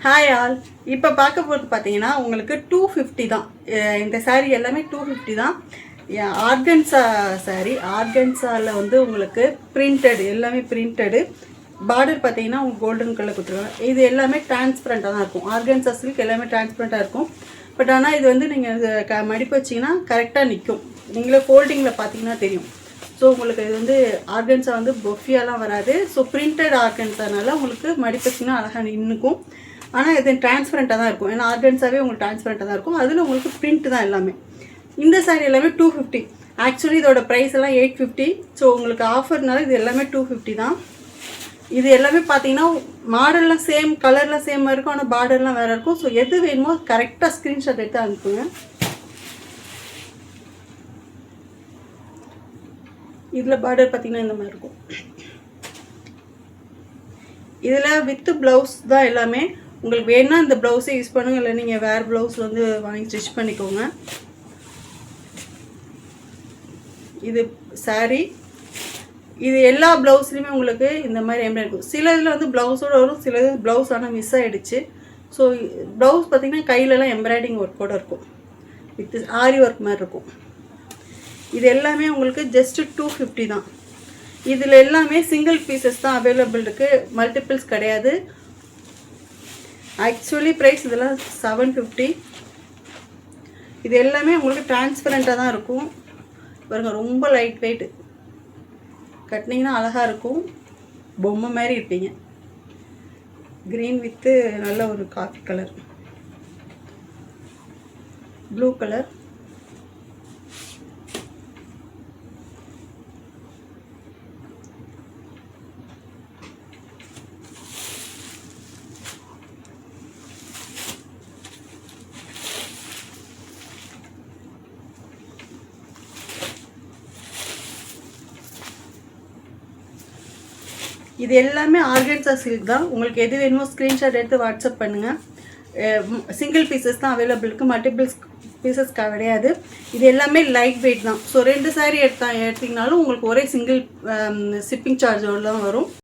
Hi all. இப்போ பார்க்க போகிறது பார்த்தீங்கன்னா உங்களுக்கு 250 தான். இந்த சாரீ எல்லாமே 250 தான். ஆர்கன்ஸா சாரீ. ஆர்கன்ஸாவில் வந்து உங்களுக்கு பிரிண்டடு, எல்லாமே பிரிண்டடு. பார்டர் பார்த்தீங்கன்னா உங்களுக்கு கோல்டன் கலர் கொடுத்துருக்காங்க. இது எல்லாமே டிரான்ஸ்பரண்ட்டாக தான் இருக்கும். ஆர்கன்ஸா சில்க் எல்லாமே டிரான்ஸ்பரண்ட்டாக இருக்கும். பட் ஆனால் இது வந்து நீங்கள் மடிப்பு வச்சிங்கன்னா கரெக்டாக நிற்கும். நீங்களே ஃபோல்டிங்கில் பார்த்தீங்கன்னா தெரியும். ஸோ உங்களுக்கு இது வந்து ஆர்கன்ஸா வந்து பொஃபியாலாம் வராது. ஸோ பிரிண்டட் ஆர்கன்ஸானால உங்களுக்கு மடிப்பு வச்சிங்கன்னா அழகாக நின்றுக்கும். ஆனால் இது டிரான்ஸ்பரண்ட்டாக தான் இருக்கும். ஏன்னா ஆர்கன்ஸாவே உங்களுக்கு டிரான்ஸ்பரண்ட்டாக தான் இருக்கும். அதில் உங்களுக்கு பிரிண்ட் தான் எல்லாமே. இந்த சாரீ எல்லாமே 250. ஆக்சுவலி இதோட ப்ரைஸ் எல்லாம் 850. ஸோ உங்களுக்கு ஆஃபர்னால இது எல்லாமே 250 தான். இது எல்லாமே பார்த்தீங்கன்னா மாடல்லாம் சேம், கலர்லாம் சேமாக இருக்கும். ஆனால் பார்டர்லாம் வேறு இருக்கும். ஸோ எது வேணுமோ கரெக்டாக ஸ்க்ரீன்ஷாட் எடுத்து அனுப்புங்க. இதில் பார்டர் பார்த்தீங்கன்னா இந்த மாதிரி இருக்கும். இதில் வித்து ப்ளவுஸ் தான் எல்லாமே. உங்களுக்கு வேணும்னா இந்த ப்ளவுஸே யூஸ் பண்ணுங்க, இல்லை நீங்கள் வேறு ப்ளவுஸ் வந்து வாங்கி ஸ்டிச் பண்ணிக்கோங்க. இது சாரீ. இது எல்லா ப்ளவுஸ்லையுமே உங்களுக்கு இந்த மாதிரி எம்ப்ராய்டரி இருக்கும். சில இதில் வந்து ப்ளவுஸோடு வரும், சில இது ப்ளவுஸ் ஆனால் மிஸ் ஆகிடுச்சு. ஸோ ப்ளவுஸ் பார்த்திங்கன்னா கையிலலாம் எம்ப்ராய்டிங் ஒர்க்கோடு இருக்கும், வித் ஆரி ஒர்க் மாதிரி இருக்கும். இது எல்லாமே உங்களுக்கு ஜஸ்ட்டு 250 தான். இதில் எல்லாமே சிங்கிள் பீசஸ் தான் அவைலபிள் இருக்குது, மல்டிபிள்ஸ் கிடையாது. ஆக்சுவலி ப்ரைஸ் இதெல்லாம் 750. இது எல்லாமே உங்களுக்கு டிரான்ஸ்பரண்ட்டாக தான் இருக்கும். பாருங்கள், ரொம்ப லைட் வெயிட். கட்டினீங்கன்னா அழகாக இருக்கும், பொம்மை மாதிரி இருப்பீங்க. க்ரீன் வித்து நல்ல ஒரு காஃபி கலர், ப்ளூ கலர். இது எல்லாமே ஆர்கன்ஸா சில்க் தான். உங்களுக்கு எது வேணுமோ ஸ்க்ரீன்ஷாட் எடுத்து வாட்ஸ்அப் பண்ணுங்கள். சிங்கிள் பீசஸ் தான் அவைலபிள் இருக்குது, மல்டிபிள்ஸ் பீசஸ் கிடையாது. இது எல்லாமே லைட் வெயிட் தான். ஸோ 2 சாரீ எடுத்தீங்கனாலும் உங்களுக்கு ஒரே சிங்கிள் ஷிப்பிங் சார்ஜோடு தான் வரும்.